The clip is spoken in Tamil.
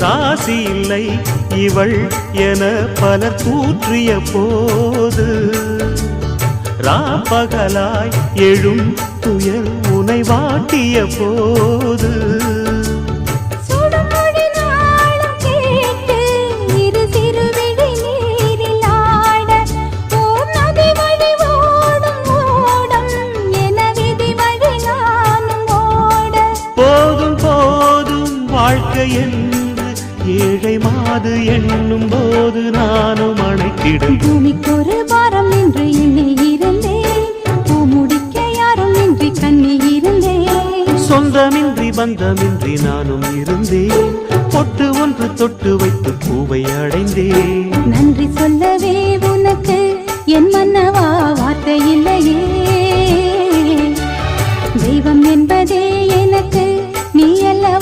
ராசி இல்லை இவள் என பலர் கூற்றிய போது ராப்பகலாய் எழும் துயர் உனை வாட்டிய போது வாழ்க்கை என்று ஏழை மாது எண்ணும் போது நானும் அணைத்திடும் பூமிக்கொரு பாரம் என்று எண்ணி இருந்தேன் பூமுடிக்க யாரும் இன்றி கண்ணி இருந்தேன் சொந்தமின்றி பந்தமின்றி நானும் இருந்தேன் பொட்டு ஒன்று தொட்டு வைத்து பூவை அடைந்தேன் நன்றி சொல்லவே உனக்கு என் மன்னவா வார்த்தை இல்லையே தெய்வம் என்பதே எனக்கு நீ அல்லவா